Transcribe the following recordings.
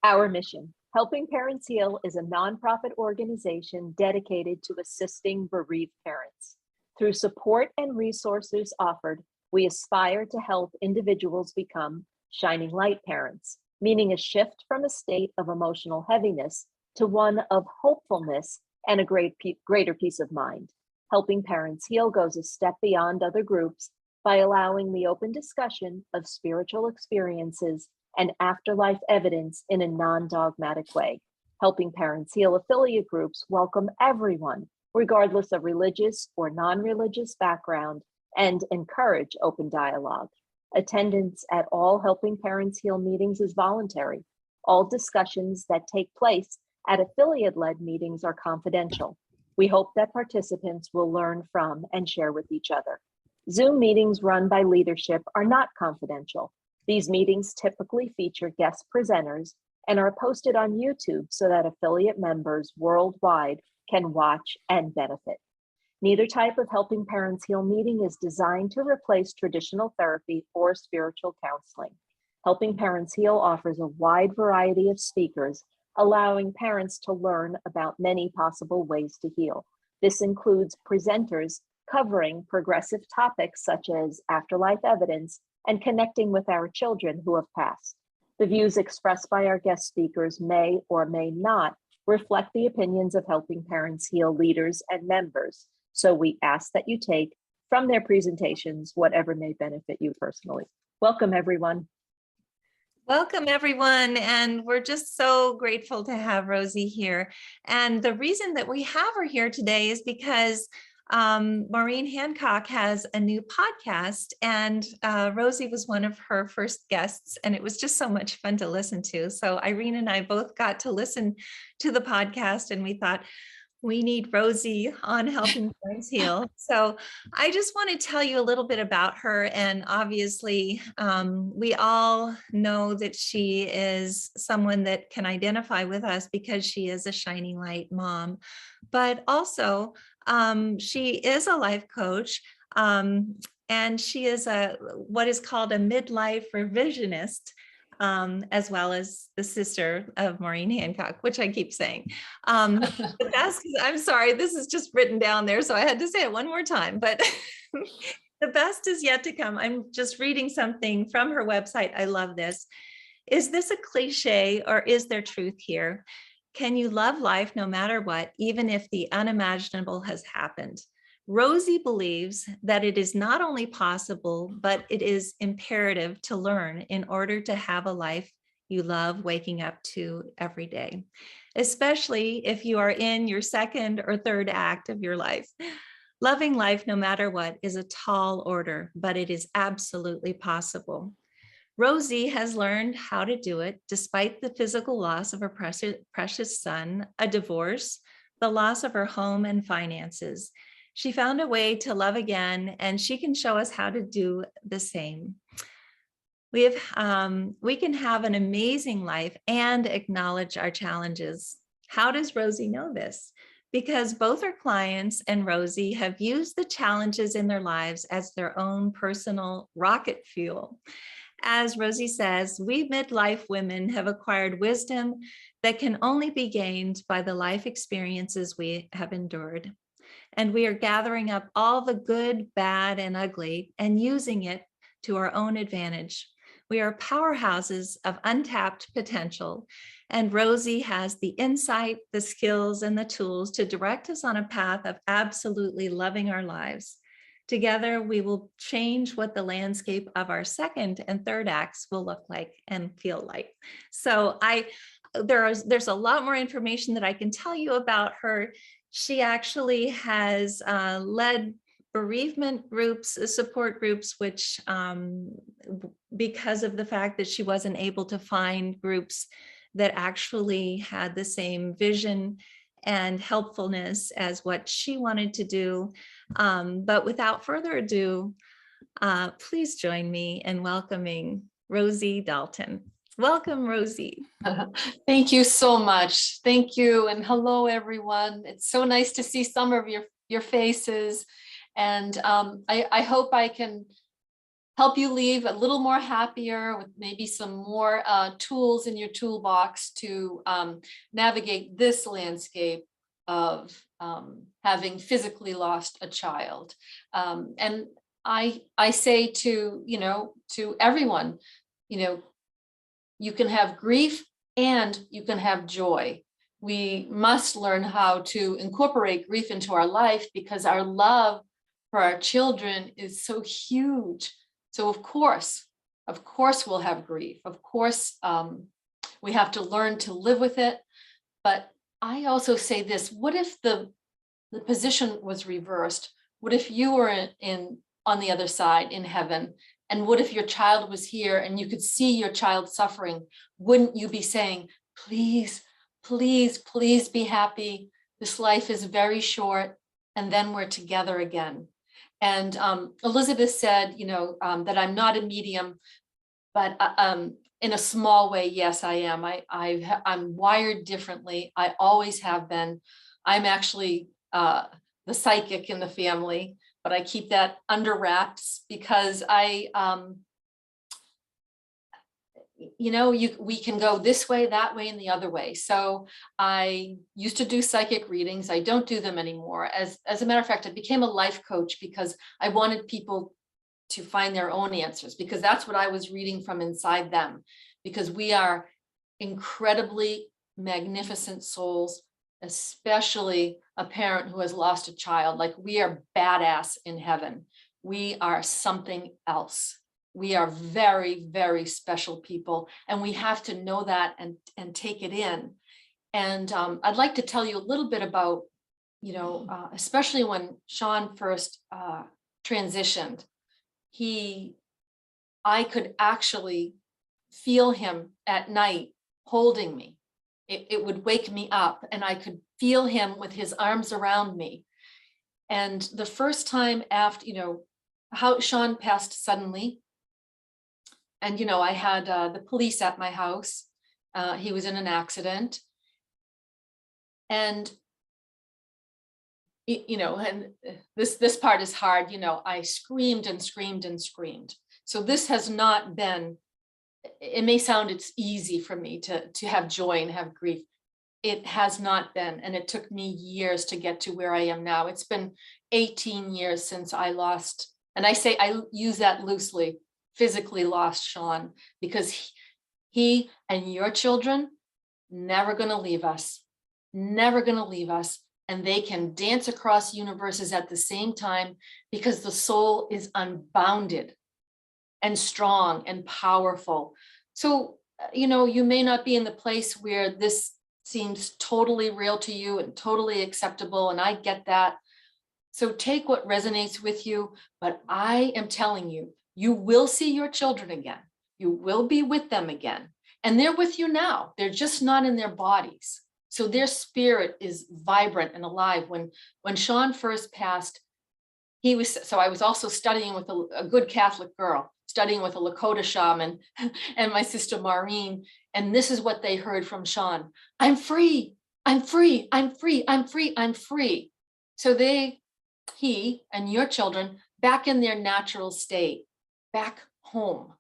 Our mission, Helping Parents Heal, is a nonprofit organization dedicated to assisting bereaved parents. Through support and resources offered, we aspire to help individuals become shining light parents, meaning a shift from a state of emotional heaviness to one of hopefulness and a greater peace of mind. Helping Parents Heal goes a step beyond other groups by allowing the open discussion of spiritual experiences and afterlife evidence in a non-dogmatic way. Helping Parents Heal affiliate groups welcome everyone, regardless of religious or non-religious background, and encourage open dialogue. Attendance at all Helping Parents Heal meetings is voluntary. All discussions that take place at affiliate-led meetings are confidential. We hope that participants will learn from and share with each other. Zoom meetings run by leadership are not confidential. These meetings typically feature guest presenters and are posted on YouTube so that affiliate members worldwide can watch and benefit. Neither type of Helping Parents Heal meeting is designed to replace traditional therapy or spiritual counseling. Helping Parents Heal offers a wide variety of speakers, allowing parents to learn about many possible ways to heal. This includes presenters covering progressive topics such as afterlife evidence and connecting with our children who have passed. The views expressed by our guest speakers may or may not reflect the opinions of Helping Parents Heal leaders and members, so we ask that you take from their presentations whatever may benefit you personally. Welcome, everyone. Welcome, everyone. And we're just so grateful to have Rosie here. And the reason that we have her here today is because Maureen Hancock has a new podcast, and Rosie was one of her first guests, and it was just so much fun to listen to. So Irene and I both got to listen to the podcast, and we thought, we need Rosie on Helping Parents Heal. So I just want to tell you a little bit about her. And obviously, we all know that she is someone that can identify with us because she is a shining light mom. But also, she is a life coach. And she is what is called a midlife revisionist, as well as the sister of Maureen Hancock, which I keep saying. But I'm sorry, this is just written down there, so I had to say it one more time, but the best is yet to come. I'm just reading something from her website. I love this. Is this a cliche or is there truth here? Can you love life no matter what, even if the unimaginable has happened? Rosie believes that it is not only possible, but it is imperative to learn in order to have a life you love waking up to every day, especially if you are in your second or third act of your life. Loving life no matter what is a tall order, but it is absolutely possible. Rosie has learned how to do it despite the physical loss of her precious son, a divorce, the loss of her home and finances. She found a way to love again, and she can show us how to do the same. We can have an amazing life and acknowledge our challenges. How does Rosie know this? Because both her clients and Rosie have used the challenges in their lives as their own personal rocket fuel. As Rosie says, we midlife women have acquired wisdom that can only be gained by the life experiences we have endured. And we are gathering up all the good, bad, and ugly and using it to our own advantage. We are powerhouses of untapped potential, and Rosie has the insight, the skills, and the tools to direct us on a path of absolutely loving our lives. Together, we will change what the landscape of our second and third acts will look like and feel like. So there's a lot more information that I can tell you about her. She actually has led bereavement groups, support groups, which because of the fact that she wasn't able to find groups that actually had the same vision and helpfulness as what she wanted to do. But without further ado, please join me in welcoming Rosie Dalton. Welcome, Rosie. Thank you so much. Thank you. And hello, everyone. It's so nice to see some of your faces. And I hope I can help you leave a little more happier with maybe some more tools in your toolbox to navigate this landscape of having physically lost a child. And I say to, to everyone, you can have grief and you can have joy. We must learn how to incorporate grief into our life because our love for our children is so huge. So of course we'll have grief. Of course, we have to learn to live with it. But I also say this, what if the position was reversed? What if you were on the other side in heaven? And what if your child was here and you could see your child suffering? Wouldn't you be saying, please, please, please be happy. This life is very short. And then we're together again. And Elizabeth said, that I'm not a medium, but in a small way, yes, I am. I'm wired differently. I always have been. I'm actually the psychic in the family, but I keep that under wraps because we can go this way, that way, and the other way. So I used to do psychic readings. I don't do them anymore. As a matter of fact, I became a life coach because I wanted people to find their own answers, because that's what I was reading from inside them, because we are incredibly magnificent souls, especially a parent who has lost a child. Like, we are badass in heaven. We are something else. We are very, very special people, and we have to know that and take it in. And I'd like to tell you a little bit about, especially when Sean first transitioned, I could actually feel him at night holding me. It would wake me up, and I could feel him with his arms around me. And the first time after, how Sean passed suddenly, and, I had the police at my house. He was in an accident. And, and this part is hard. I screamed and screamed and screamed. So this has not been, it may sound it's easy for me to have joy and have grief. It has not been. And it took me years to get to where I am now. It's been 18 years since I lost, and I use that loosely, physically lost Sean, because he and your children never going to leave us, never going to leave us. And they can dance across universes at the same time, because the soul is unbounded and strong and powerful. So, you may not be in the place where this seems totally real to you and totally acceptable. And I get that. So take what resonates with you. But I am telling you, you will see your children again. You will be with them again. And they're with you now. They're just not in their bodies. So their spirit is vibrant and alive. When Sean first passed, I was also studying with a good Catholic girl, studying with a Lakota shaman and my sister Maureen. And this is what they heard from Sean: I'm free, I'm free, I'm free, I'm free, I'm free. So he and your children back in their natural state, back home.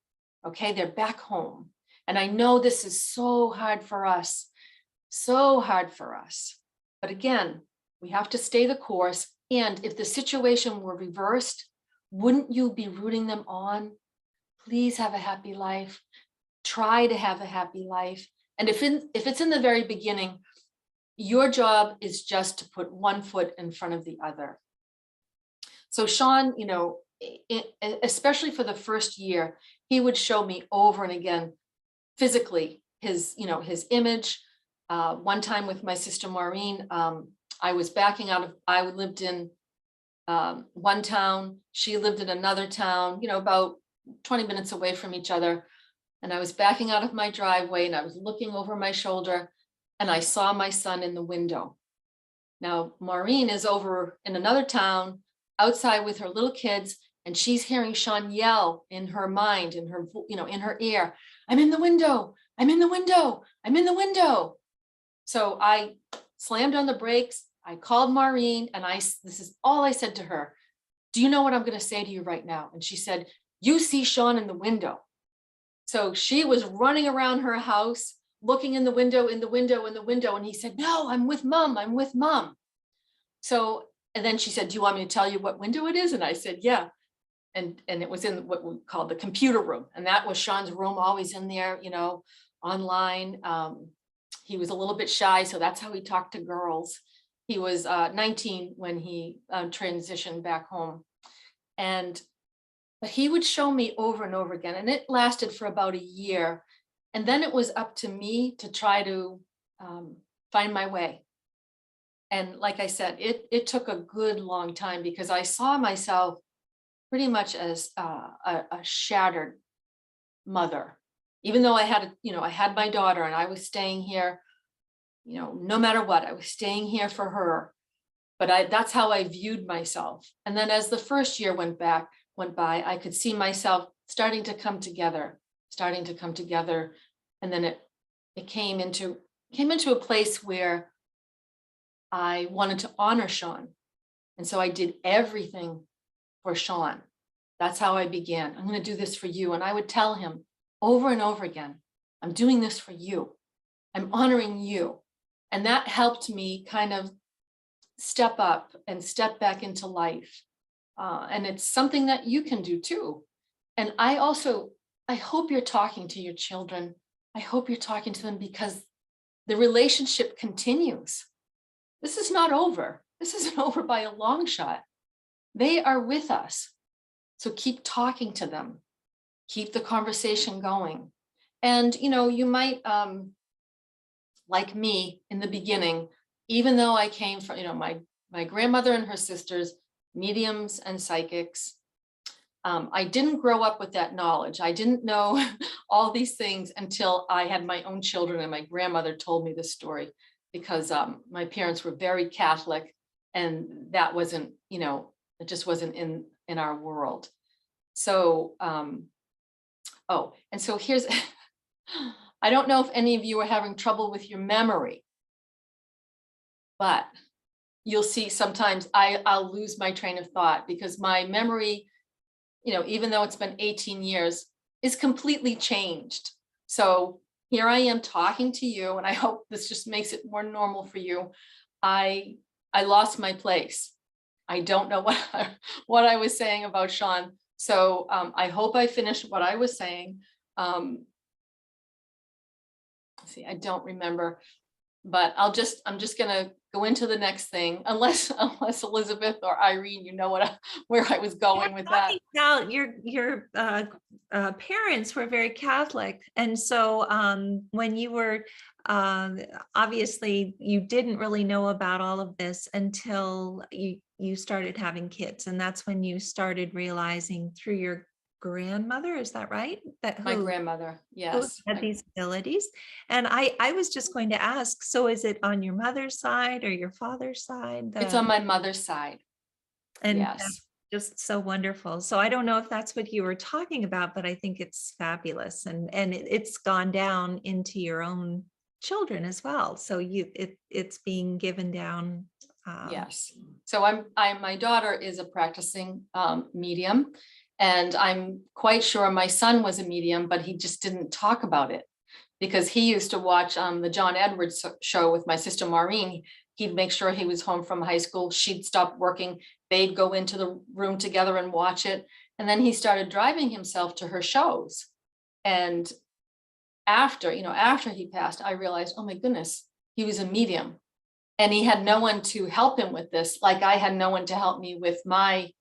Okay, they're back home. And I know this is so hard for us, so hard for us. But again, we have to stay the course. And if the situation were reversed, wouldn't you be rooting them on? Please have a happy life. Try to have a happy life. And if it's in the very beginning, your job is just to put one foot in front of the other. So Sean, especially for the first year, he would show me over and again, physically, his image. One time with my sister Maureen, I was backing out of, I lived in one town, she lived in another town, about 20 minutes away from each other. And I was backing out of my driveway and I was looking over my shoulder and I saw my son in the window. Now, Maureen is over in another town outside with her little kids, and she's hearing Sean yell in her mind, in her, in her ear, I'm in the window, I'm in the window, I'm in the window. So I slammed on the brakes. I called Maureen and this is all I said to her. Do you know what I'm going to say to you right now? And she said, you see Sean in the window. So she was running around her house, looking in the window, in the window, in the window. And he said, no, I'm with mom. I'm with mom. So, and then she said, do you want me to tell you what window it is? And I said, yeah. And it was in what we call the computer room. And that was Sean's room, always in there, you know, online. He was a little bit shy, so that's how he talked to girls. He was 19 when he transitioned back home. But he would show me over and over again, and it lasted for about a year. And then it was up to me to try to find my way. And like I said, it took a good long time, because I saw myself pretty much as a shattered mother. Even though I had, I had my daughter and I was staying here, no matter what, I was staying here for her. But that's how I viewed myself. And then as the first year went by, I could see myself starting to come together. And then it came into a place where I wanted to honor Sean. And so I did everything for Sean. That's how I began. I'm going to do this for you. And I would tell him over and over again, I'm doing this for you. I'm honoring you. And that helped me kind of step up and step back into life. And it's something that you can do too. And I hope you're talking to your children. I hope you're talking to them, because the relationship continues. This is not over. This isn't over by a long shot. They are with us. So keep talking to them. Keep the conversation going. And, you might, like me in the beginning, even though I came from, my grandmother and her sisters, mediums and psychics, I didn't grow up with that knowledge. I didn't know all these things until I had my own children, and my grandmother told me this story, because my parents were very Catholic, and that wasn't, it just wasn't in our world. So, and so here's, I don't know if any of you are having trouble with your memory, but you'll see sometimes I'll lose my train of thought, because my memory, even though it's been 18 years, is completely changed. So here I am talking to you, and I hope this just makes it more normal for you. I lost my place. I don't know what I was saying about Sean. So I hope I finished what I was saying. See, I don't remember, but I'm just gonna go into the next thing, unless Elizabeth or Irene, where I was going with that. Now, your parents were very Catholic, and so when you were obviously you didn't really know about all of this until you started having kids, and that's when you started realizing through your grandmother, is that right? My grandmother, yes. Had these abilities. And I was just going to ask, so is it on your mother's side or your father's side? It's on my mother's side. And yes. That's just so wonderful. So I don't know if that's what you were talking about, but I think it's fabulous. And it's gone down into your own children as well. So it's being given down. Yes. So my daughter is a practicing medium. And I'm quite sure my son was a medium, but he just didn't talk about it, because he used to watch the John Edwards show with my sister Maureen. He'd make sure he was home from high school. She'd stop working. They'd go into the room together and watch it. And then he started driving himself to her shows. And after he passed, I realized, oh my goodness, he was a medium, and he had no one to help him with this. Like I had no one to help me with my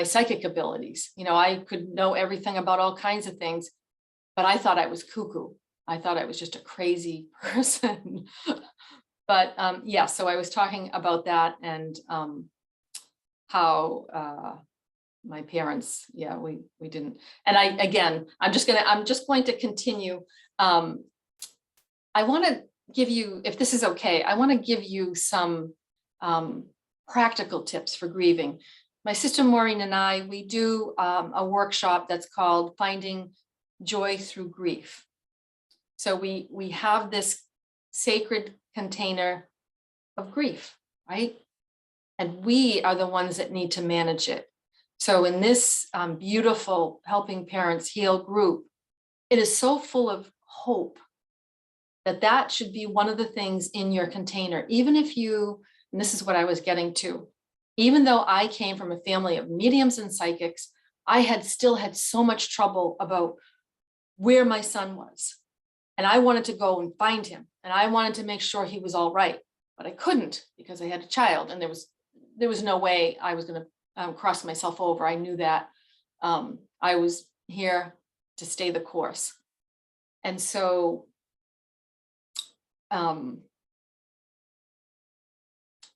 psychic abilities. I could know everything about all kinds of things, but I thought I was cuckoo. I thought I was just a crazy person. But yeah, so I was talking about that, and how my parents, yeah, we didn't. And I'm just going to continue. I want to give you, if this is okay, I want to give you some practical tips for grieving. My sister Maureen and I, we do a workshop that's called Finding Joy Through Grief. So we have this sacred container of grief, right? And we are the ones that need to manage it. So in this beautiful Helping Parents Heal group, it is so full of hope that that should be one of the things in your container. Even if you, and this is what I was getting to, even though I came from a family of mediums and psychics, I had still had so much trouble about where my son was. And I wanted to go and find him. And I wanted to make sure he was all right, but I couldn't because I had a child and there was no way I was going to cross myself over. I knew that I was here to stay the course. And so,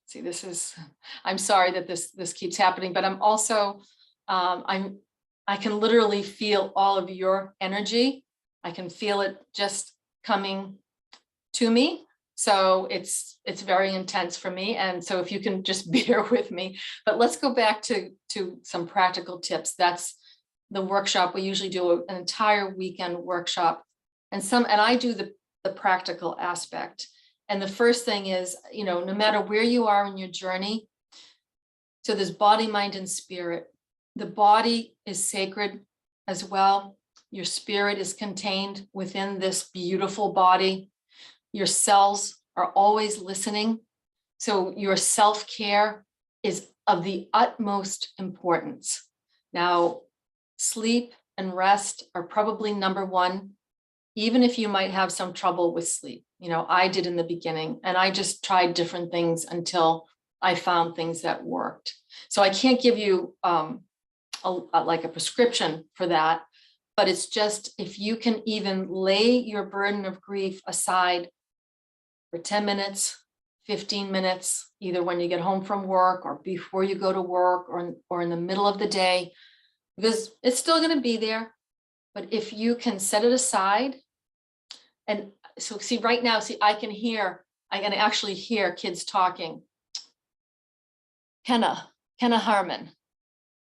see, this is, I'm sorry that this keeps happening, but I'm also, I can literally feel all of your energy. I can feel it just coming to me. So it's very intense for me. And so if you can just bear with me, but let's go back to some practical tips. That's the workshop. We usually do an entire weekend workshop, and I do the practical aspect. And the first thing is, no matter where you are in your journey, so there's body, mind, and spirit. The body is sacred as well. Your spirit is contained within this beautiful body. Your cells are always listening. So your self-care is of the utmost importance. Now, sleep and rest are probably number one, even if you might have some trouble with sleep. I did in the beginning, and I just tried different things until I found things that worked. So I can't give you like a prescription for that, but it's just, if you can even lay your burden of grief aside for 10 minutes, 15 minutes, either when you get home from work or before you go to work or in the middle of the day, because it's still going to be there. But if you can set it aside, and so see right now, I can actually hear kids talking. Kenna Harmon.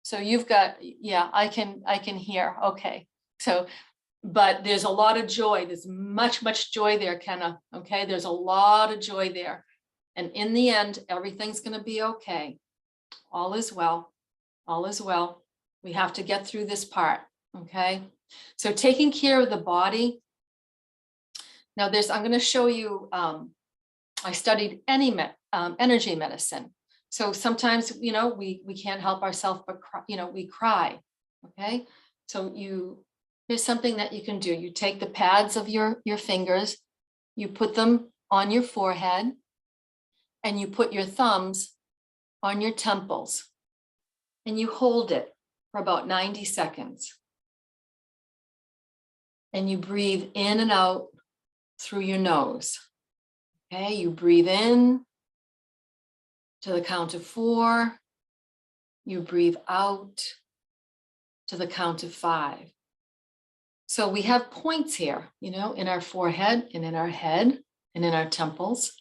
So you've got, yeah, I can hear. Okay. So, but there's a lot of joy. There's much joy there, Kenna. Okay. There's a lot of joy there. And in the end, everything's going to be okay. All is well. All is well. We have to get through this part. Okay. So taking care of the body. Now I'm going to show you, I studied energy medicine. So sometimes, we can't help ourselves, but we cry. Okay. So here's something that you can do. You take the pads of your fingers, you put them on your forehead, and you put your thumbs on your temples, and you hold it for about 90 seconds. And you breathe in and out through your nose. Okay, you breathe in to the count of 4. You breathe out to the count of 5. So we have points here, in our forehead and in our head and in our temples.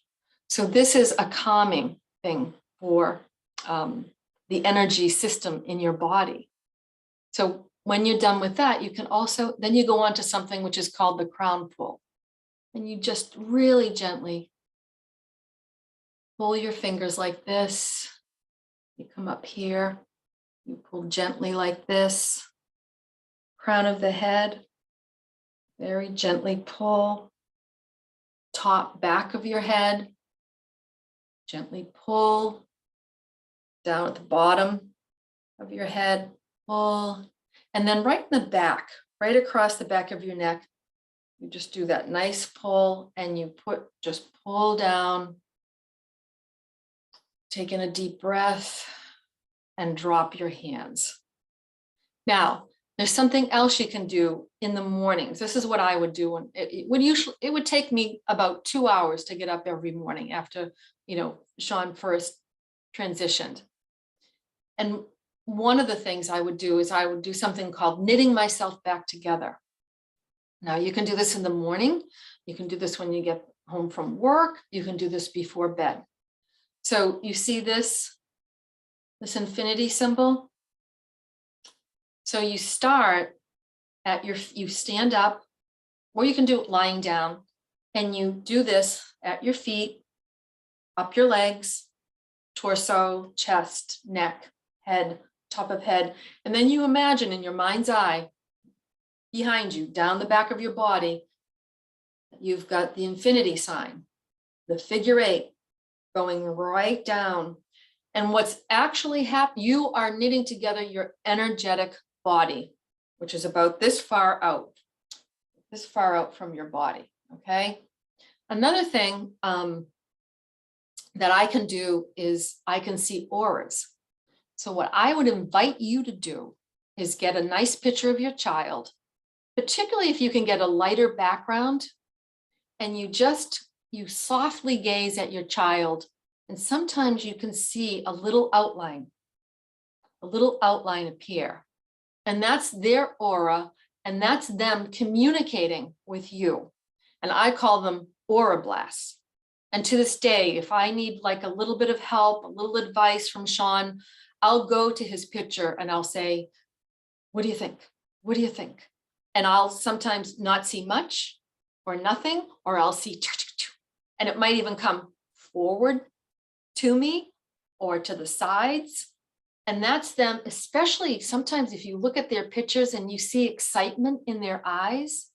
So this is a calming thing for the energy system in your body. So when you're done with that, you can then you go on to something which is called the crown pull. And you just really gently pull your fingers like this. You come up here, you pull gently like this. Crown of the head, very gently pull. Top back of your head, gently pull. Down at the bottom of your head, pull. And then right in the back, right across the back of your neck, you just do that nice pull, and you just pull down, taking a deep breath, and drop your hands. Now, there's something else you can do in the mornings. This is what I would do. And it would take me about 2 hours to get up every morning after, Sean first transitioned. And one of the things I would do is I would do something called knitting myself back together. Now you can do this in the morning. You can do this when you get home from work. You can do this before bed. So you see this infinity symbol. So you start you stand up, or you can do it lying down, and you do this at your feet, up your legs, torso, chest, neck, head, top of head. And then you imagine in your mind's eye, behind you, down the back of your body, you've got the infinity sign, the figure 8 going right down. And what's actually happening, you are knitting together your energetic body, which is about this far out from your body, okay? Another thing that I can do is I can see auras. So what I would invite you to do is get a nice picture of your child, particularly if you can get a lighter background, and you softly gaze at your child, and sometimes you can see a little outline appear. And that's their aura, and that's them communicating with you. And I call them aura blasts. And to this day, if I need like a little bit of help, a little advice from Sean, I'll go to his picture and I'll say, what do you think? What do you think? And I'll sometimes not see much or nothing, or I'll see, and it might even come forward to me or to the sides. And that's them, especially sometimes if you look at their pictures and you see excitement in their eyes,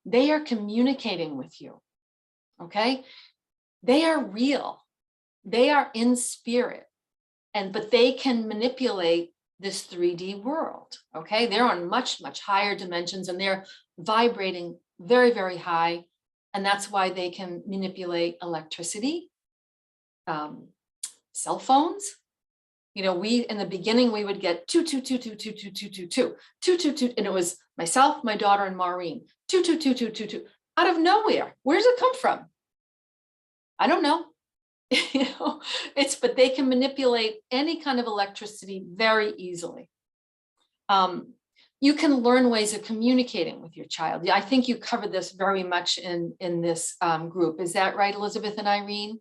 they are communicating with you, okay? They are real, they are in spirit, but they can manipulate this 3D world, okay? They're on much, much higher dimensions, and they're vibrating very, very high. And that's why they can manipulate electricity, cell phones. You know, in the beginning, we would get 22222222222, and it was myself, my daughter, and Maureen, 2222222, out of nowhere. Where does it come from? I don't know. You know, but they can manipulate any kind of electricity very easily. You can learn ways of communicating with your child. I think you covered this very much in this group. Is that right, Elizabeth and Irene?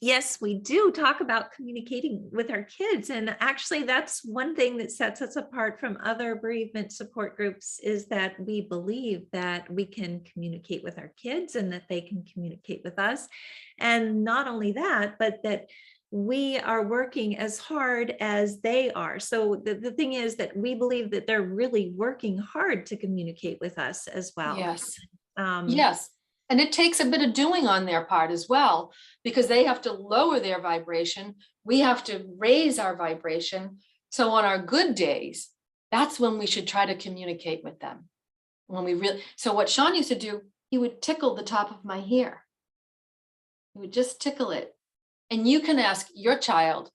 Yes, we do talk about communicating with our kids. And actually, that's one thing that sets us apart from other bereavement support groups, is that we believe that we can communicate with our kids and that they can communicate with us. And not only that, but that we are working as hard as they are. So the thing is that we believe that they're really working hard to communicate with us as well. Yes. Yes. And it takes a bit of doing on their part as well, because they have to lower their vibration. We have to raise our vibration. So on our good days, that's when we should try to communicate with them. So what Sean used to do, he would tickle the top of my hair. He would just tickle it. And you can ask your child,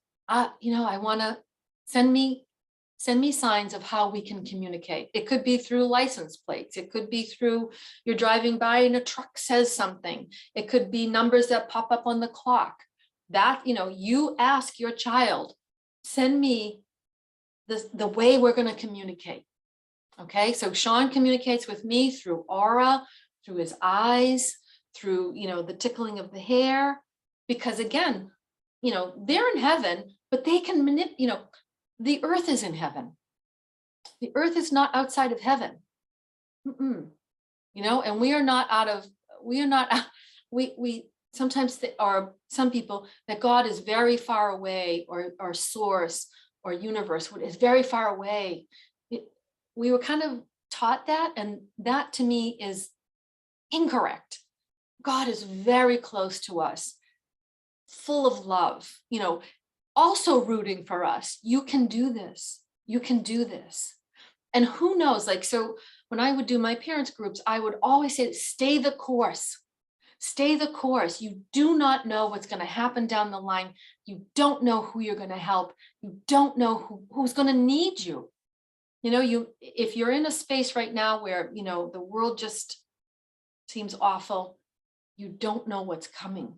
you know, I want to send me signs of how we can communicate. It could be through license plates. It could be through you're driving by and a truck says something. It could be numbers that pop up on the clock. That, you know, you ask your child, send me the way we're going to communicate. Okay, so Sean communicates with me through aura, through his eyes, through, you know, the tickling of the hair, because again, you know, they're in heaven, but they can manipulate, you know, the earth is in heaven. The earth is not outside of heaven. You know, and we sometimes are some people that God is very far away, or source or universe is very far away. We were kind of taught that, and that to me is incorrect. God is very close to us, full of love, you know, also rooting for us. You can do this. You can do this. And who knows, like, so when I would do my parents' groups, I would always say, stay the course. Stay the course. You do not know what's going to happen down the line. You don't know who you're going to help. You don't know who's going to need you. You know, if you're in a space right now where, you know, the world just seems awful, you don't know what's coming.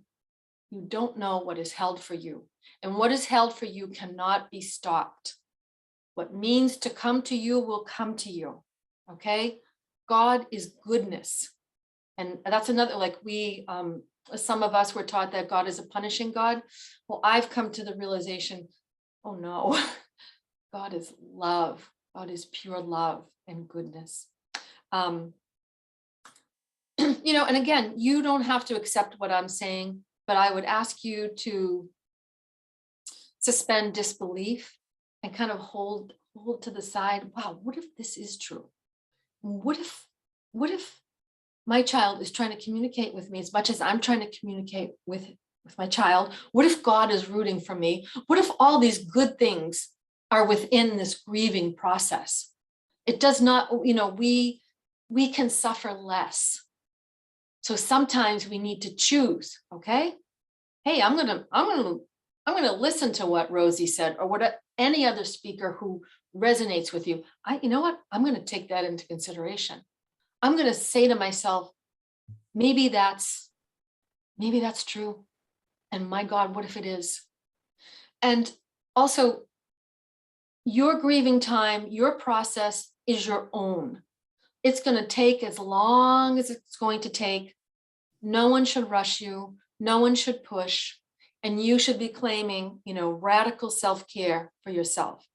You don't know what is held for you. And what is held for you cannot be stopped. What means to come to you will come to you. Okay? God is goodness. And that's another, like some of us were taught that God is a punishing God. Well, I've come to the realization, oh no, God is love. God is pure love and goodness. You know, and again, you don't have to accept what I'm saying, but I would ask you to suspend disbelief and kind of hold to the side. Wow, what if this is true? What if my child is trying to communicate with me as much as I'm trying to communicate with my child? What if God is rooting for me? What if all these good things are within this grieving process? It does not, we can suffer less. So sometimes we need to choose, okay? Hey, I'm gonna listen to what Rosie said, or what any other speaker who resonates with you. You know what? I'm gonna take that into consideration. I'm gonna say to myself, maybe that's true. And my God, what if it is? And also, your grieving time, your process is your own. It's going to take as long as it's going to take. No one should rush you. No one should push. And you should be claiming, radical self-care for yourself.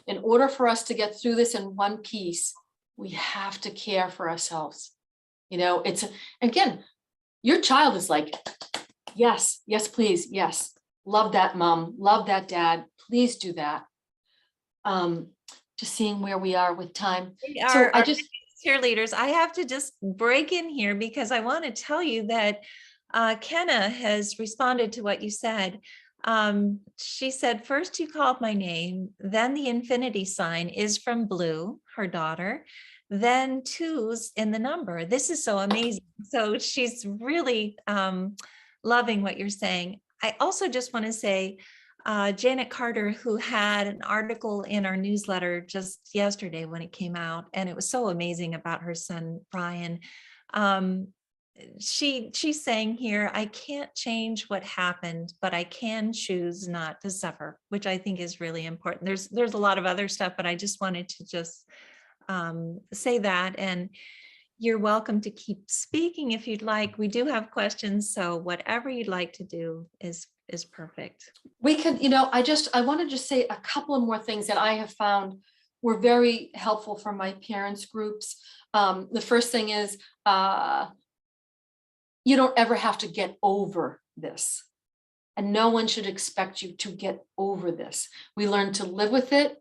In order for us to get through this in one piece, we have to care for ourselves. Again, your child is like, yes, please, yes. Love that mom, love that dad. Please do that. Just seeing where we are with time. So I just cheerleaders, I have to just break in here because I want to tell you that Kenna has responded to what you said. She said, first you called my name, then the infinity sign is from Blue, her daughter, then twos in the number. This is so amazing. So she's really loving what you're saying. I also just want to say, Janet Carter, who had an article in our newsletter just yesterday when it came out, and it was so amazing about her son, Brian. She's saying here, I can't change what happened, but I can choose not to suffer, which I think is really important. There's a lot of other stuff, but I just wanted to just say that. And you're welcome to keep speaking if you'd like. We do have questions, so whatever you'd like to do is perfect. We could, I want to just say a couple of more things that I have found were very helpful for my parents groups. The first thing is, you don't ever have to get over this. And no one should expect you to get over this. We learn to live with it.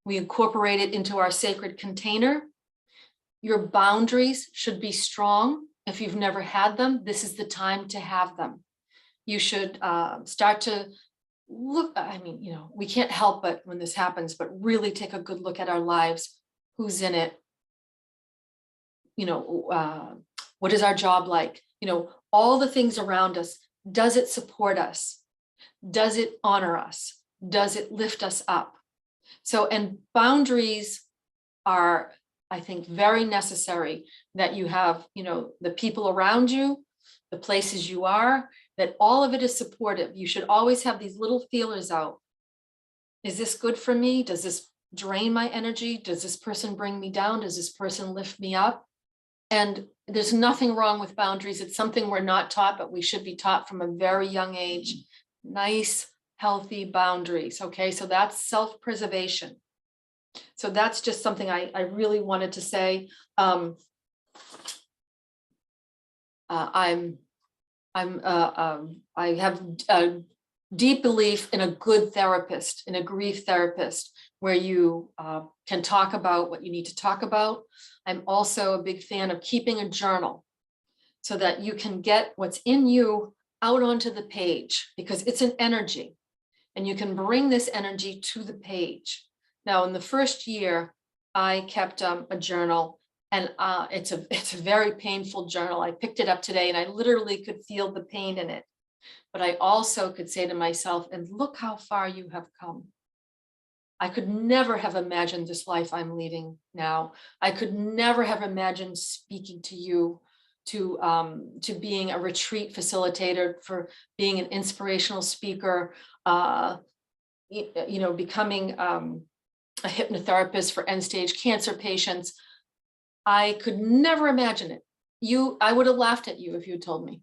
We incorporate it into our sacred container. Your boundaries should be strong. If you've never had them, this is the time to have them. You should start to look, we can't help but when this happens, but really take a good look at our lives. Who's in it? What is our job like? All the things around us. Does it support us? Does it honor us? Does it lift us up? So, and boundaries are, I think, very necessary, that you have, the people around you, the places you are, that all of it is supportive. You should always have these little feelers out. Is this good for me? Does this drain my energy? Does this person bring me down? Does this person lift me up? And there's nothing wrong with boundaries. It's something we're not taught, but we should be taught from a very young age. Nice, healthy boundaries. Okay, so that's self-preservation. So that's just something I really wanted to say. I have a deep belief in a good therapist, in a grief therapist, where you can talk about what you need to talk about. I'm also a big fan of keeping a journal so that you can get what's in you out onto the page, because it's an energy and you can bring this energy to the page. Now, in the first year, I kept a journal, and it's a very painful journal. I picked it up today and I literally could feel the pain in it. But I also could say to myself, and look how far you have come. I could never have imagined this life I'm leading now. I could never have imagined speaking to you, to being a retreat facilitator, for being an inspirational speaker, becoming a hypnotherapist for end-stage cancer patients. I could never imagine it. I would have laughed at you if you had told me.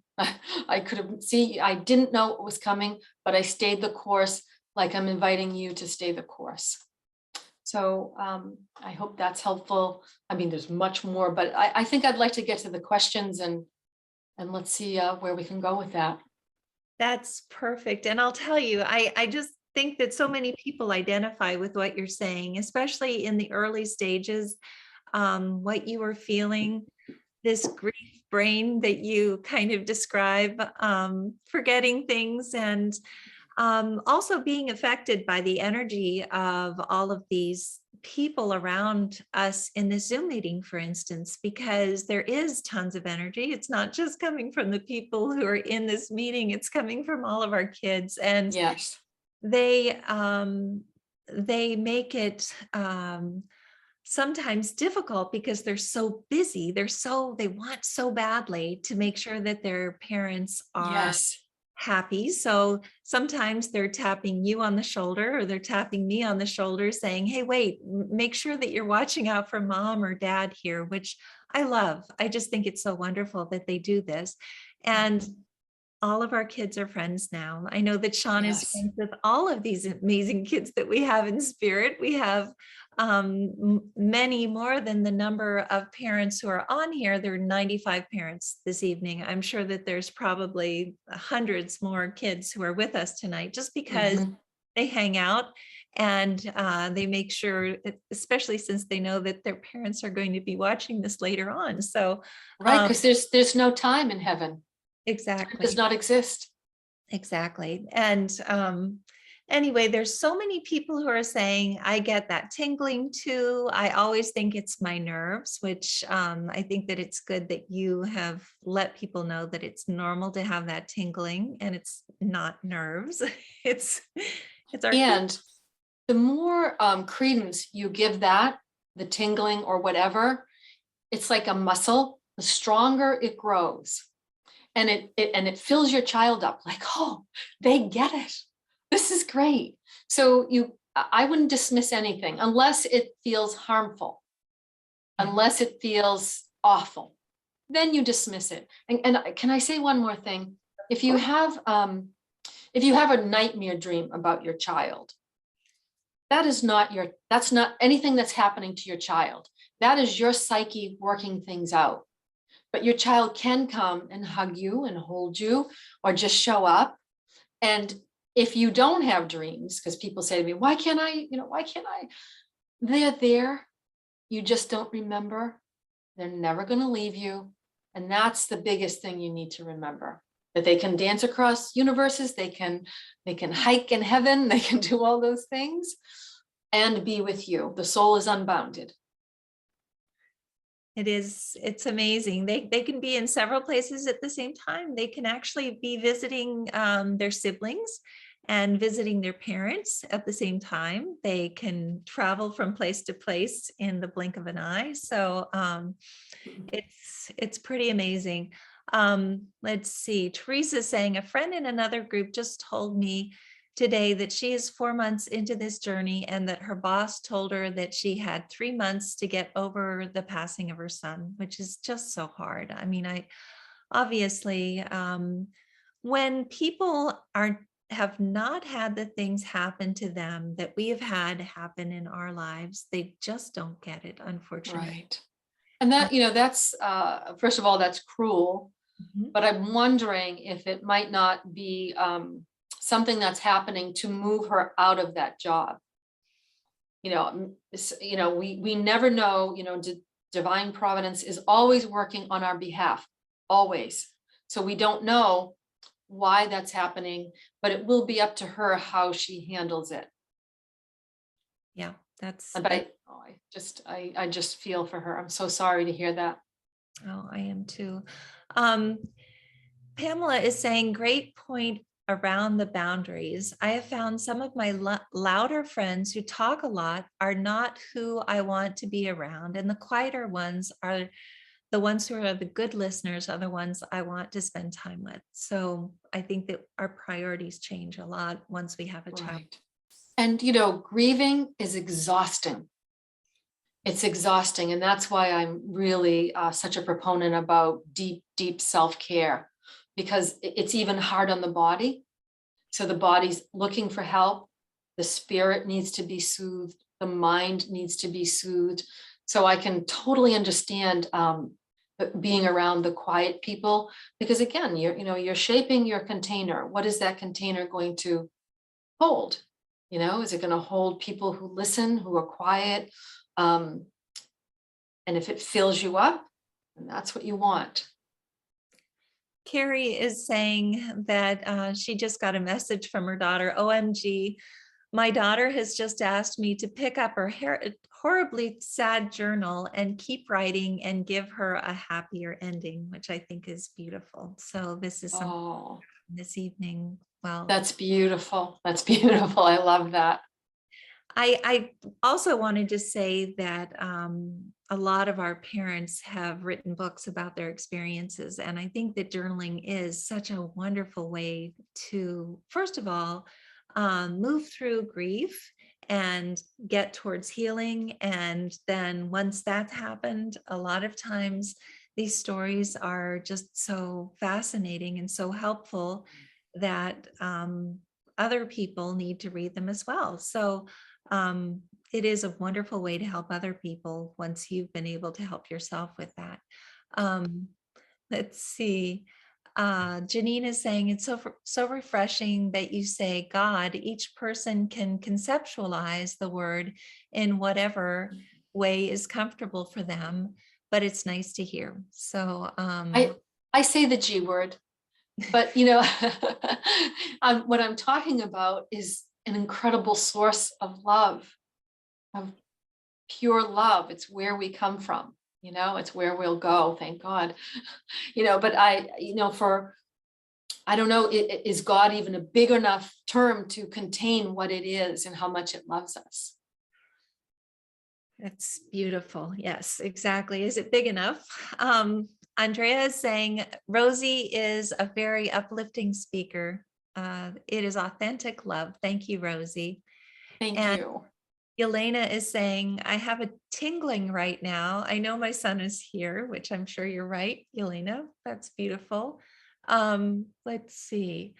I could have I didn't know what was coming, but I stayed the course, like I'm inviting you to stay the course. So I hope that's helpful. I mean, there's much more, but I think I'd like to get to the questions, and let's see where we can go with that. That's perfect. And I'll tell you, I just think that so many people identify with what you're saying, especially in the early stages, what you were feeling, this grief brain that you kind of describe, forgetting things, and also being affected by the energy of all of these people around us in the Zoom meeting, for instance, because there is tons of energy. It's not just coming from the people who are in this meeting, it's coming from all of our kids. And Yes. they make it sometimes difficult because they're so busy. They want so badly to make sure that their parents are Yes. happy. So sometimes they're tapping you on the shoulder, or they're tapping me on the shoulder saying, hey, wait, make sure that you're watching out for mom or dad here, which I love. I just think it's so wonderful that they do this. And all of our kids are friends now. I know that Sean is Yes. friends with all of these amazing kids that we have in spirit. We have many more than the number of parents who are on here. There are 95 parents this evening. I'm sure that there's probably hundreds more kids who are with us tonight, just because they hang out and they make sure, especially since they know that their parents are going to be watching this later on. So Right, because there's no time in heaven. exactly. It does not exist. Exactly. And anyway, there's so many people who are saying, I get that tingling too. I always think it's my nerves, which I think that it's good that you have let people know that it's normal to have that tingling, and it's not nerves. it's our And the more credence you give that, the tingling or whatever, it's like a muscle. The stronger it grows. And it fills your child up like, oh, they get it. This is great. So I wouldn't dismiss anything unless it feels harmful, unless it feels awful. Then you dismiss it. And can I say one more thing? If you have a nightmare dream about your child, that's not anything that's happening to your child. That is your psyche working things out. But your child can come and hug you and hold you, or just show up. And if you don't have dreams, because people say to me, why can't I? They're there. You just don't remember. They're never going to leave you. And that's the biggest thing you need to remember, that they can dance across universes. They can hike in heaven. They can do all those things and be with you. The soul is unbounded. It's amazing. They can be in several places at the same time. They can actually be visiting their siblings and visiting their parents at the same time. They can travel from place to place in the blink of an eye. So it's pretty amazing. Let's see. Teresa's saying, a friend in another group just told me today that she is 4 months into this journey, and that her boss told her that she had 3 months to get over the passing of her son, which is just so hard. I mean, obviously, when people have not had the things happen to them that we have had happen in our lives, they just don't get it, unfortunately. Right. And that, that's, first of all, that's cruel, but I'm wondering if it might not be something that's happening to move her out of that job. We never know, divine providence is always working on our behalf, always. So we don't know why that's happening, but it will be up to her how she handles it. Yeah, but I just feel for her. I'm so sorry to hear that. Oh, I am too. Pamela is saying, great point around the boundaries. I have found some of my louder friends who talk a lot are not who I want to be around, and the quieter ones are the ones who are the good listeners, are the ones I want to spend time with. So I think that our priorities change a lot once we have a child. Right. And grieving is exhausting. It's exhausting, and that's why I'm really such a proponent about deep self-care, because it's even hard on the body. So the body's looking for help. The spirit needs to be soothed. The mind needs to be soothed. So I can totally understand being around the quiet people, because again, you're shaping your container. What is that container going to hold? You know, is it going to hold people who listen, who are quiet? And if it fills you up, then that's what you want. Carrie is saying that she just got a message from her daughter. OMG, my daughter has just asked me to pick up her horribly sad journal and keep writing and give her a happier ending, which I think is beautiful. So this is something Oh, this evening. Well, that's beautiful. That's beautiful. I love that. I also wanted to say that a lot of our parents have written books about their experiences. And I think that journaling is such a wonderful way to, first of all, move through grief and get towards healing. And then once that's happened, a lot of times these stories are just so fascinating and so helpful that other people need to read them as well. So it is a wonderful way to help other people once you've been able to help yourself with that. Let's see. Janine is saying it's so refreshing that you say God. Each person can conceptualize the word in whatever way is comfortable for them, but it's nice to hear. So I say the G word, but what I'm talking about is an incredible source of love, of pure love. It's where we come from, it's where we'll go, thank God. But I don't know, is God even a big enough term to contain what it is and how much it loves us? That's beautiful. Yes, exactly. Is it big enough? Andrea is saying Rosie is a very uplifting speaker. It is authentic love. Thank you, Rosie. Thank you. Elena is saying, I have a tingling right now. I know my son is here, which I'm sure you're right, Elena. That's beautiful. Let's see.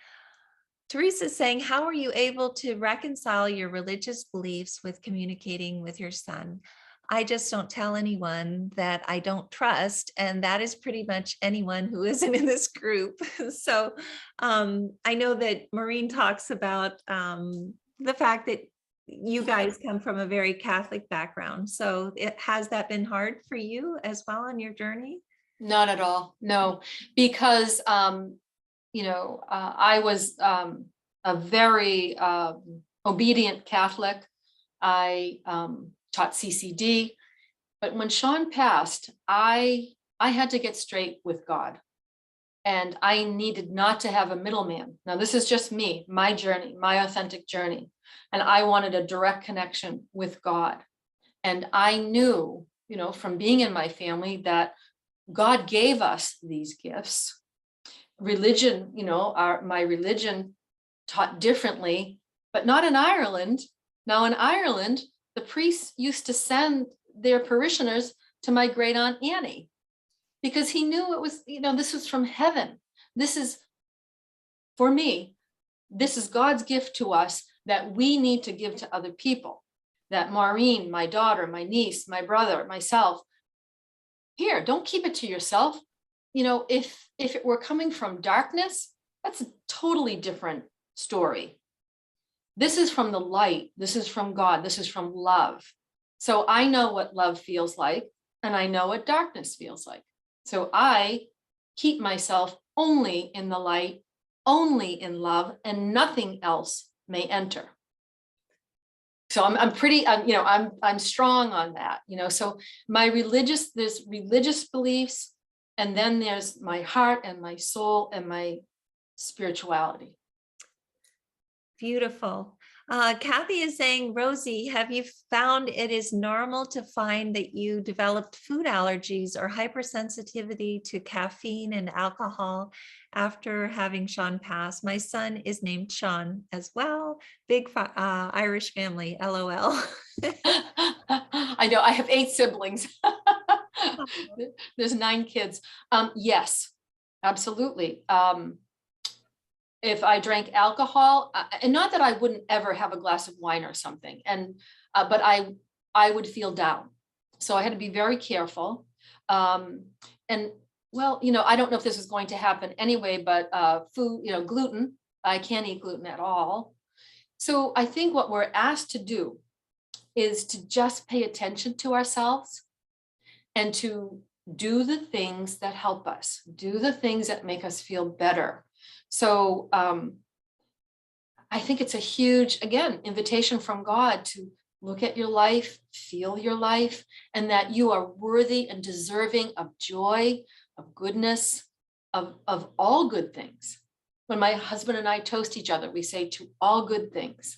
Teresa is saying, how are you able to reconcile your religious beliefs with communicating with your son? I just don't tell anyone that I don't trust, and that is pretty much anyone who isn't in this group. So I know that Maureen talks about the fact that you guys come from a very Catholic background. So has that been hard for you as well on your journey? Not at all. No, because I was a very obedient Catholic. I taught CCD, but when Sean passed, I had to get straight with God, and I needed not to have a middleman. Now, this is just me, my journey, my authentic journey, and I wanted a direct connection with God. And I knew, from being in my family, that God gave us these gifts. Religion, my religion taught differently, but not in Ireland. Now in Ireland, the priests used to send their parishioners to my great aunt Annie, because he knew it was, this was from heaven. This is, for me, this is God's gift to us that we need to give to other people. That Maureen, my daughter, my niece, my brother, myself, here, don't keep it to yourself. If it were coming from darkness, that's a totally different story. This is from the light. This is from God. This is from love. So I know what love feels like, and I know what darkness feels like. So I keep myself only in the light, only in love, and nothing else may enter. So I'm pretty, I'm strong on that, so there's religious beliefs, and then there's my heart and my soul and my spirituality. Beautiful. Kathy is saying, Rosie, have you found it is normal to find that you developed food allergies or hypersensitivity to caffeine and alcohol after having Sean pass? My son is named Sean as well. Big Irish family, LOL. I know, I have 8 siblings. There's 9 kids. Yes, absolutely. If I drank alcohol, and not that I wouldn't ever have a glass of wine or something, but I would feel down. So I had to be very careful. And well, I don't know if this is going to happen anyway, but food, gluten, I can't eat gluten at all. So I think what we're asked to do is to just pay attention to ourselves and to do the things that help us, do the things that make us feel better. So I think it's a huge, again, invitation from God to look at your life, feel your life, and that you are worthy and deserving of joy, of goodness, of all good things. When my husband and I toast each other, we say to all good things.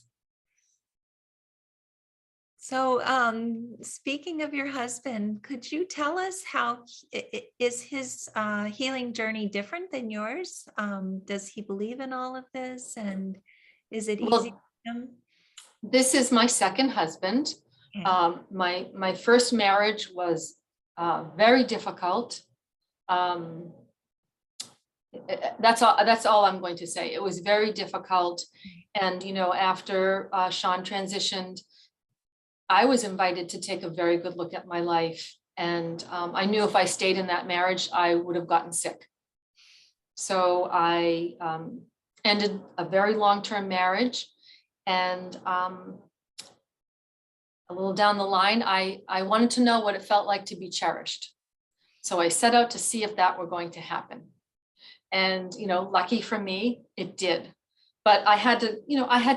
So, speaking of your husband, could you tell us how is his healing journey different than yours? Does he believe in all of this, and is it easy Well, for him? this is my second husband. Okay. My first marriage was very difficult. That's all I'm going to say. It was very difficult. And, after Sean transitioned, I was invited to take a very good look at my life. And I knew if I stayed in that marriage, I would have gotten sick. So I ended a very long-term marriage. And a little down the line, I wanted to know what it felt like to be cherished. So I set out to see if that were going to happen. And, lucky for me, it did. But I had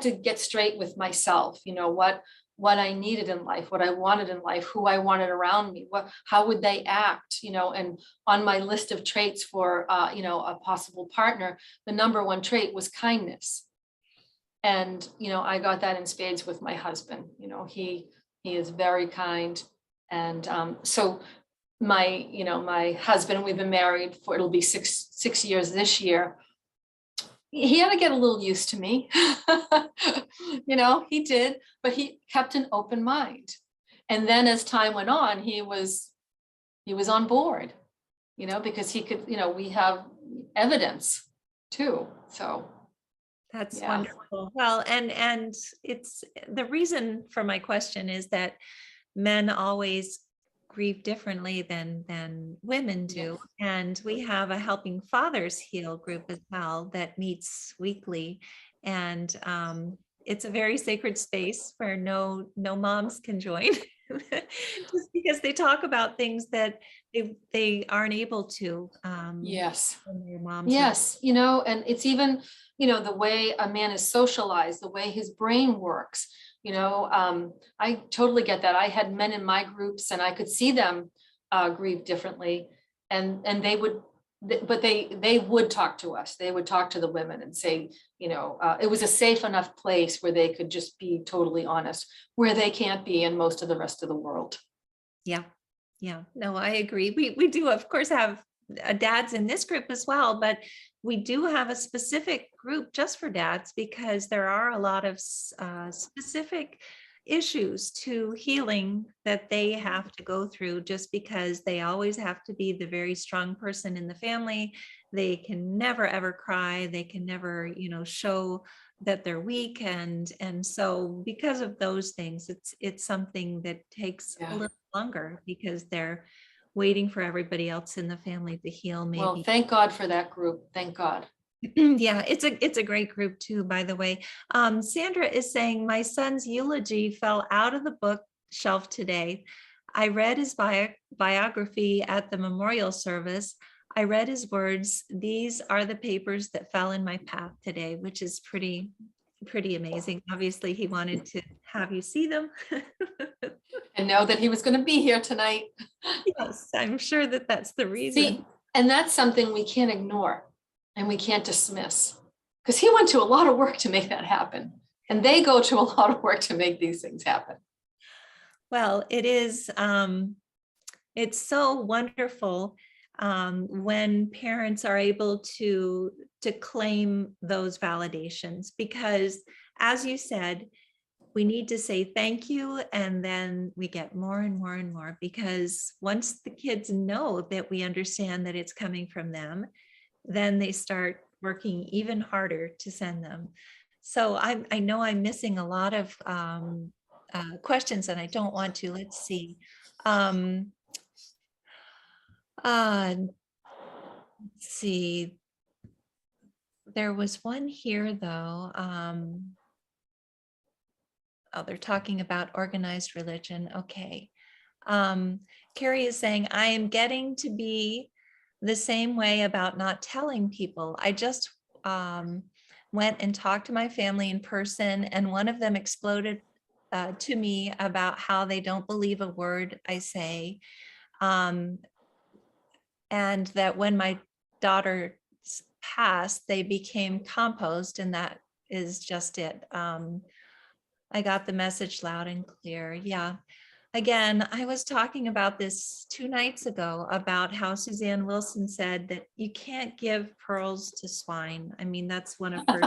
to get straight with myself, what I needed in life, what I wanted in life, who I wanted around me, how would they act, and on my list of traits for, a possible partner, the number one trait was kindness. And, I got that in spades with my husband. He is very kind. And so my husband, we've been married for, it'll be six years this year. He had to get a little used to me. He did, but he kept an open mind. And then as time went on, he was on board, because he could, we have evidence too. So That's yeah. wonderful. Well, and it's the reason for my question is that men always grieve differently than women do. Yes. And we have a Helping Fathers Heal group as well that meets weekly. And it's a very sacred space where no moms can join just because they talk about things that they aren't able to. Yes. When their moms. Yes. And it's even, the way a man is socialized, the way his brain works. I totally get that. I had men in my groups and I could see them grieve differently, and they would, but they would talk to us. They would talk to the women and say, it was a safe enough place where they could just be totally honest, where they can't be in most of the rest of the world. Yeah. Yeah. No, I agree. We do, of course, have dads in this group as well, but we do have a specific group just for dads because there are a lot of specific issues to healing that they have to go through just because they always have to be the very strong person in the family. They can never, ever cry. They can never, show that they're weak. And so because of those things, it's something that takes a little longer because they're waiting for everybody else in the family to heal. Maybe. Well, thank God for that group. Thank God. Yeah, it's a great group too, by the way. Sandra is saying my son's eulogy fell out of the bookshelf today. I read his biography at the memorial service. I read his words. These are the papers that fell in my path today, which is pretty amazing. Obviously, he wanted to have you see them. And know that he was going to be here tonight. Yes, I'm sure that's the reason. See, and that's something we can't ignore and we can't dismiss, because he went to a lot of work to make that happen. And they go to a lot of work to make these things happen. Well, it is, it's so wonderful when parents are able to claim those validations, because as you said, we need to say thank you, and then we get more and more and more, because once the kids know that we understand that it's coming from them, then they start working even harder to send them. So I know I'm missing a lot of questions and I don't want to. Let's see. Let's see. There was one here though. Oh, they're talking about organized religion. Okay. Carrie is saying, I am getting to be the same way about not telling people. I just went and talked to my family in person, and one of them exploded to me about how they don't believe a word I say. And that when my daughter passed, they became compost, and that is just it. I got the message loud and clear. Yeah. Again, I was talking about this 2 nights ago about how Suzanne Wilson said that you can't give pearls to swine. I mean, that's one of her.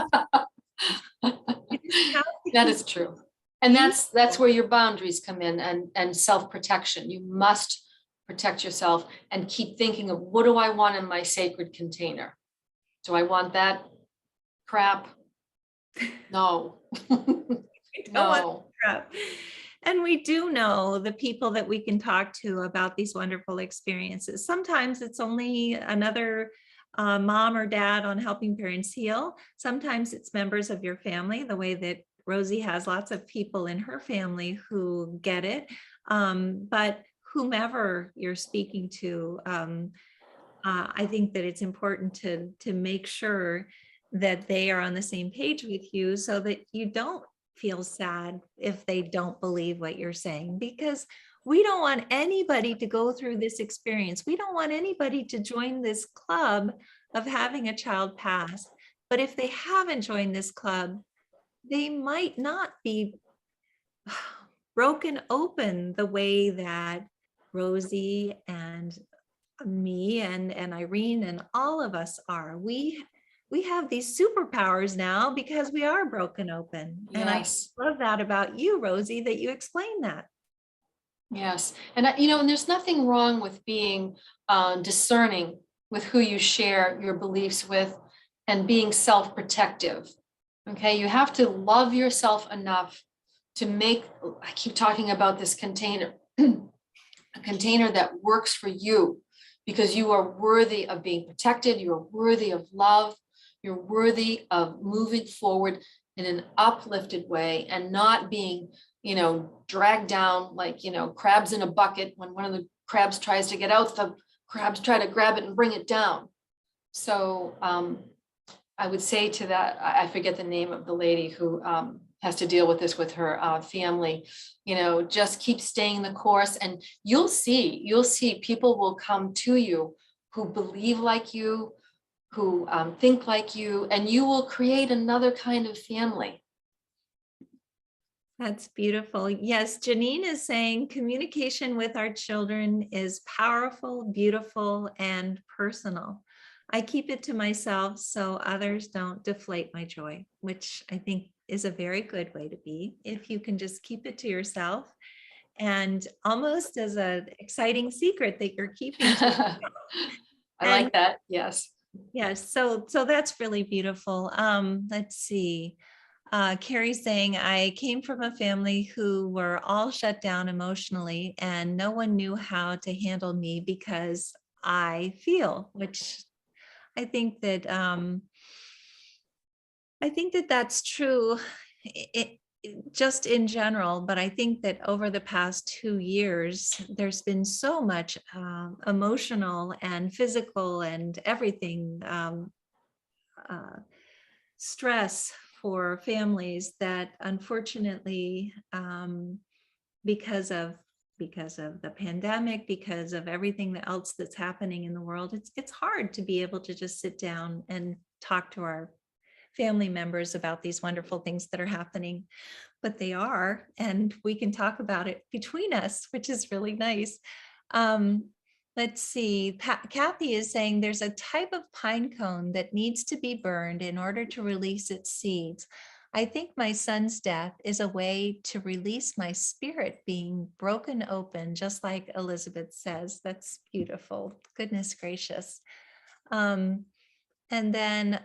You just have to That keep is true. And that's people. where your boundaries come in, and self-protection. You must protect yourself and keep thinking of, what do I want in my sacred container? Do I want that crap? No. Don't want No. crap. And we do know the people that we can talk to about these wonderful experiences. Sometimes it's only another mom or dad on Helping Parents Heal. Sometimes it's members of your family, the way that Rosie has lots of people in her family who get it. But whomever you're speaking to, I think that it's important to make sure that they are on the same page with you, so that you don't feel sad if they don't believe what you're saying, because we don't want anybody to go through this experience. We don't want anybody to join this club of having a child pass. But if they haven't joined this club, they might not be broken open the way that Rosie and me and Irene and all of us are. We have these superpowers now because we are broken open. And I Yes. love that about you, Rosie, that you explain that. Yes. And and there's nothing wrong with being discerning with who you share your beliefs with, and being self-protective. Okay. You have to love yourself enough to make, I keep talking about this container, a container that works for you, because you are worthy of being protected. You're worthy of love. You're worthy of moving forward in an uplifted way, and not being, dragged down like, crabs in a bucket. When one of the crabs tries to get out, the crabs try to grab it and bring it down. So I would say to that, I forget the name of the lady who has to deal with this with her family, just keep staying the course, and you'll see people will come to you who believe like you, who think like you, and you will create another kind of family. That's beautiful. Yes, Janine is saying communication with our children is powerful, beautiful, and personal. I keep it to myself so others don't deflate my joy, which I think is a very good way to be. If you can just keep it to yourself, and almost as an exciting secret that you're keeping to yourself. I like that. Yes. Yes, so that's really beautiful. Let's see. Carrie's saying, I came from a family who were all shut down emotionally, and no one knew how to handle me because I feel, which I think that that's true. It just in general, but I think that over the past 2 years, there's been so much emotional and physical and everything stress for families that unfortunately, because of the pandemic, because of everything else that's happening in the world, it's hard to be able to just sit down and talk to our family members about these wonderful things that are happening, but they are, and we can talk about it between us, which is really nice. Let's see, Kathy is saying there's a type of pine cone that needs to be burned in order to release its seeds. I think my son's death is a way to release my spirit being broken open, just like Elizabeth says. That's beautiful. Goodness gracious. And then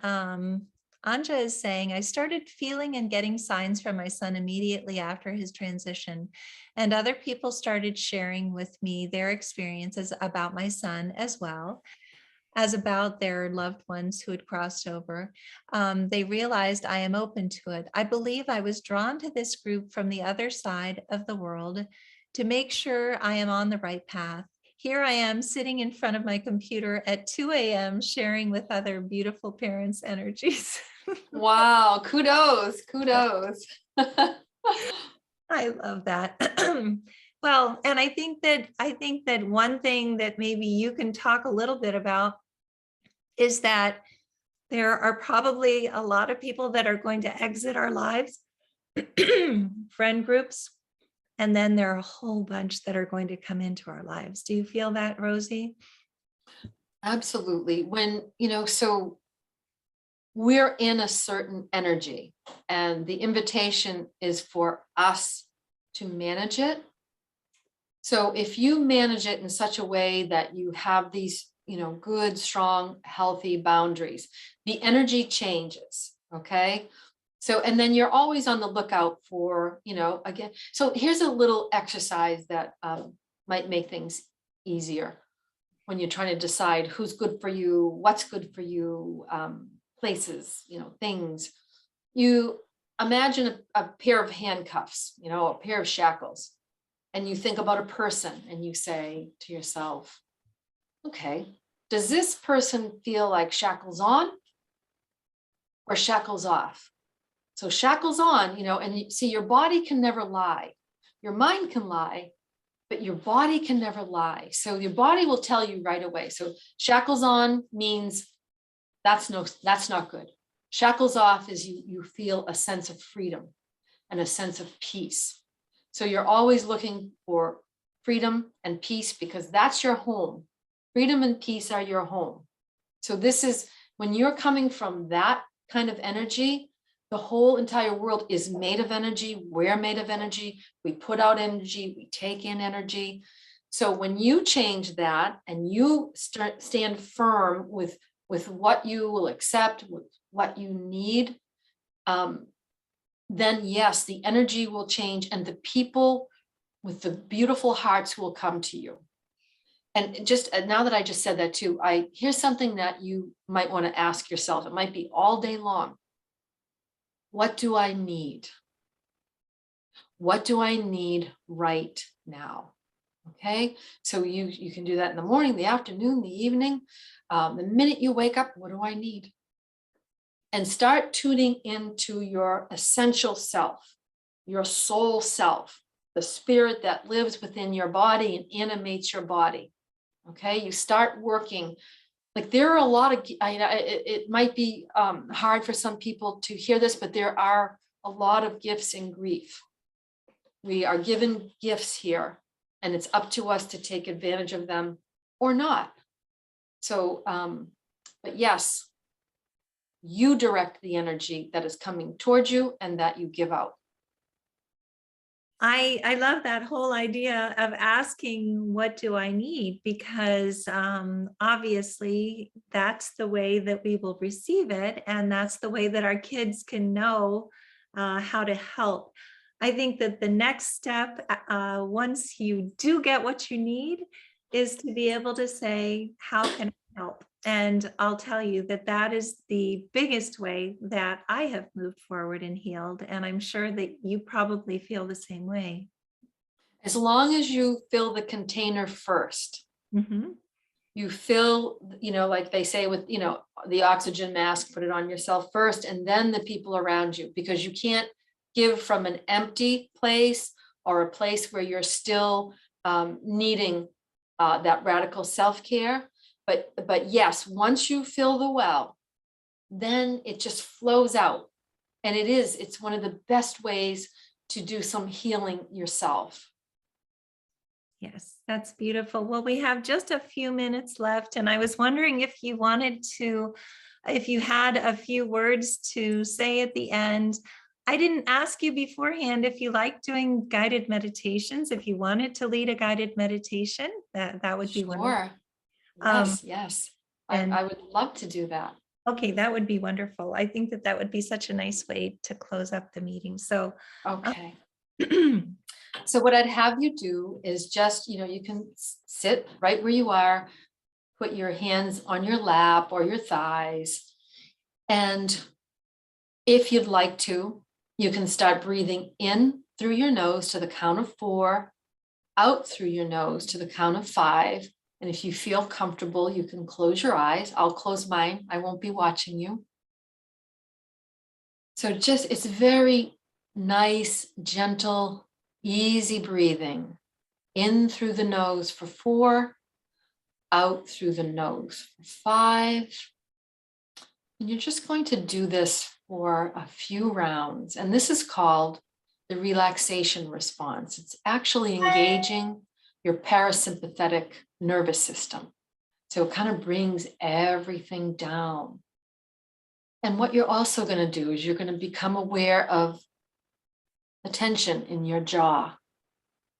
Anja is saying, I started feeling and getting signs from my son immediately after his transition, and other people started sharing with me their experiences about my son as well. as about their loved ones who had crossed over. They realized I am open to it. I believe I was drawn to this group from the other side of the world to make sure I am on the right path. Here I am sitting in front of my computer at 2 a.m. sharing with other beautiful parents' energies. Wow, kudos, kudos. I love that. Well, and I think that one thing that maybe you can talk a little bit about is that there are probably a lot of people that are going to exit our lives, friend groups, and then there are a whole bunch that are going to come into our lives. Do you feel that, Rosie? Absolutely. When, so we're in a certain energy, and the invitation is for us to manage it. So if you manage it in such a way that you have these, good, strong, healthy boundaries, the energy changes. Okay. So, and then you're always on the lookout for, again, so here's a little exercise that might make things easier when you're trying to decide who's good for you, what's good for you, places, things. You imagine a pair of handcuffs, a pair of shackles, and you think about a person and you say to yourself, okay, does this person feel like shackles on or shackles off? So shackles on, and you see, your body can never lie. Your mind can lie, but your body can never lie. So your body will tell you right away. So shackles on means that's not good. Shackles off is you feel a sense of freedom and a sense of peace. So you're always looking for freedom and peace because that's your home. Freedom and peace are your home. So this is when you're coming from that kind of energy, the whole entire world is made of energy. We're made of energy. We put out energy. We take in energy. So when you change that and you stand firm with what you will accept, with what you need, then yes, the energy will change and the people with the beautiful hearts will come to you. And just now that I just said that too, here's something that you might want to ask yourself. It might be all day long. What do I need? What do I need right now? Okay, so you can do that in the morning, the afternoon, the evening. The minute you wake up, what do I need? And start tuning into your essential self, your soul self, the spirit that lives within your body and animates your body. Okay, you start working. Like there are a lot of, it might be hard for some people to hear this, but there are a lot of gifts in grief. We are given gifts here, and it's up to us to take advantage of them or not. So, but yes, you direct the energy that is coming towards you and that you give out. I love that whole idea of asking, what do I need? Because obviously that's the way that we will receive it. And that's the way that our kids can know how to help. I think that the next step, once you do get what you need, is to be able to say, how can I help? And I'll tell you that that is the biggest way that I have moved forward and healed. And I'm sure that you probably feel the same way. As long as you fill the container first, you fill, like they say with, the oxygen mask, put it on yourself first, and then the people around you, because you can't give from an empty place or a place where you're still needing that radical self-care. But yes, once you fill the well, then it just flows out. And it's one of the best ways to do some healing yourself. Yes, that's beautiful. Well, we have just a few minutes left, and I was wondering if you had a few words to say at the end. I didn't ask you beforehand if you like doing guided meditations. If you wanted to lead a guided meditation, that would be wonderful. Yes. I would love to do that. Okay, that would be wonderful. I think that would be such a nice way to close up the meeting. So, okay. So what I'd have you do is just, you can sit right where you are, put your hands on your lap or your thighs. And if you'd like to, you can start breathing in through your nose to the count of 4, out through your nose to the count of 5. And if you feel comfortable, you can close your eyes. I'll close mine. I won't be watching you. So it's very nice, gentle, easy breathing. In through the nose for 4, out through the nose for 5. And you're just going to do this for a few rounds. And this is called the relaxation response. It's actually engaging your parasympathetic nervous system. So it kind of brings everything down. And what you're also going to do is you're going to become aware of the tension in your jaw.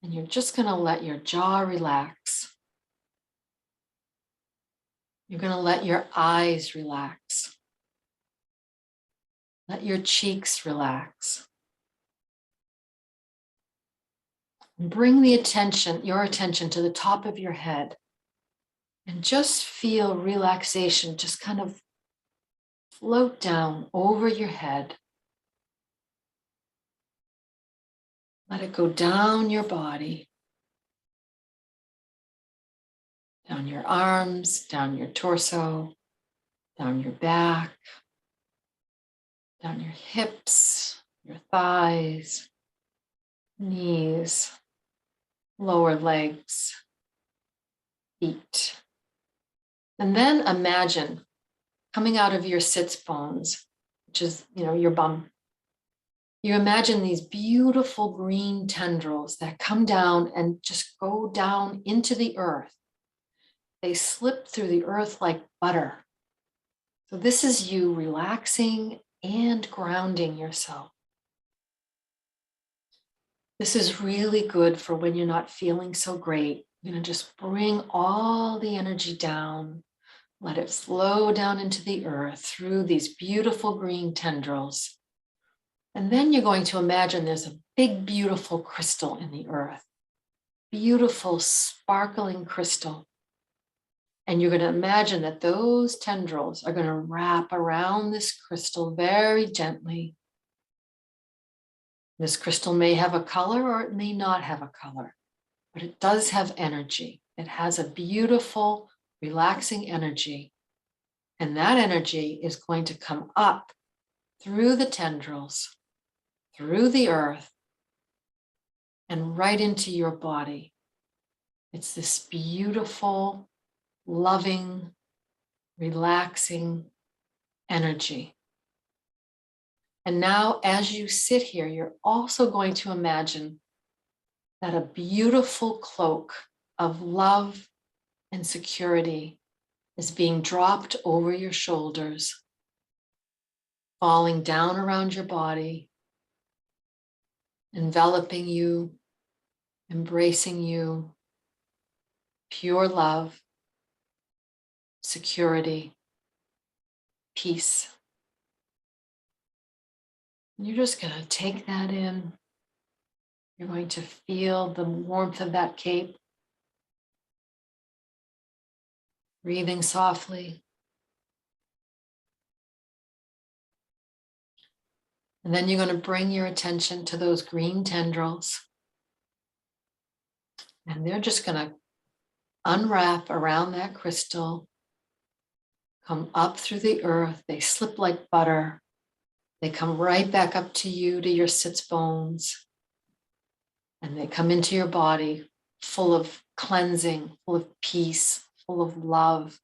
And you're just going to let your jaw relax. You're going to let your eyes relax. Let your cheeks relax. And bring your attention to the top of your head. And just feel relaxation just kind of float down over your head. Let it go down your body, down your arms, down your torso, down your back, down your hips, your thighs, knees, lower legs, feet. And then imagine coming out of your sits bones, which is, your bum. You imagine these beautiful green tendrils that come down and just go down into the earth. They slip through the earth like butter. So this is you relaxing and grounding yourself. This is really good for when you're not feeling so great. You're going to just bring all the energy down, let it flow down into the earth through these beautiful green tendrils. And then you're going to imagine there's a big, beautiful crystal in the earth, beautiful, sparkling crystal. And you're going to imagine that those tendrils are going to wrap around this crystal very gently. This crystal may have a color or it may not have a color, but it does have energy. It has a beautiful, relaxing energy. And that energy is going to come up through the tendrils, through the earth, and right into your body. It's this beautiful, loving, relaxing energy. And now, as you sit here, you're also going to imagine that a beautiful cloak of love and security is being dropped over your shoulders, falling down around your body, enveloping you, embracing you, pure love, security, peace. And you're just going to take that in. You're going to feel the warmth of that cape. Breathing softly. And then you're going to bring your attention to those green tendrils. And they're just going to unwrap around that crystal, come up through the earth. They slip like butter. They come right back up to you, to your sits bones. And they come into your body full of cleansing, full of peace, full of love,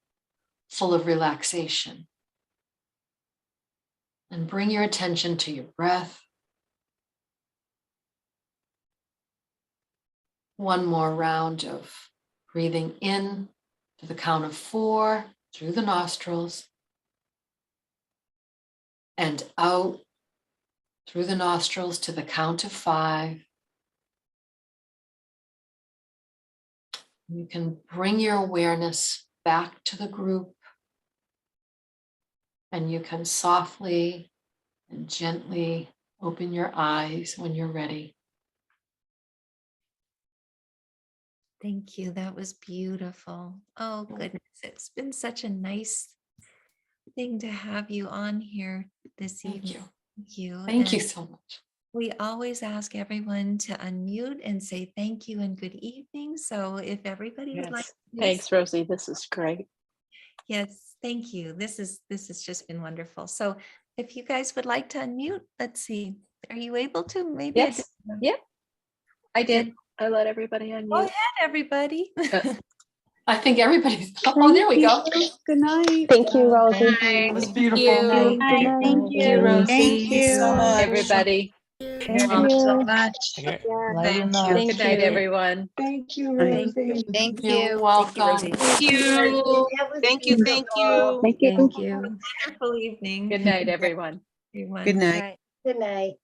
full of relaxation. And bring your attention to your breath. One more round of breathing in to the count of 4 through the nostrils and out through the nostrils to the count of 5. You can bring your awareness back to the group, and you can softly and gently open your eyes when you're ready. Thank you. That was beautiful. Oh, goodness. It's been such a nice thing to have you on here this Thank evening. you. Thank you. Thank you And so much. we always ask everyone to unmute and say thank you and good evening. So if everybody would like Yes. to do Thanks, Rosie. This is great. Yes, thank you. This has just been wonderful. So if you guys would like to unmute, let's see. Are you able to? Maybe I did. Yes. Yep. I did. I let everybody Go unmute. ahead, everybody. I think everybody's, oh, there we go. Good night. Thank you, Rosie. It was Thank beautiful. you. Thank you, Rosie. Thank you so much. Everybody. Thank you. Okay. Yeah. Love you Thank much. Thank Good night, you. everyone. Thank you, Thank Rosie. Thank You're you. welcome. Rosie. Thank you. Thank you. Thank you. Thank you. Thank you. Wonderful evening. Good night, everyone. Everyone. Good night. Good night.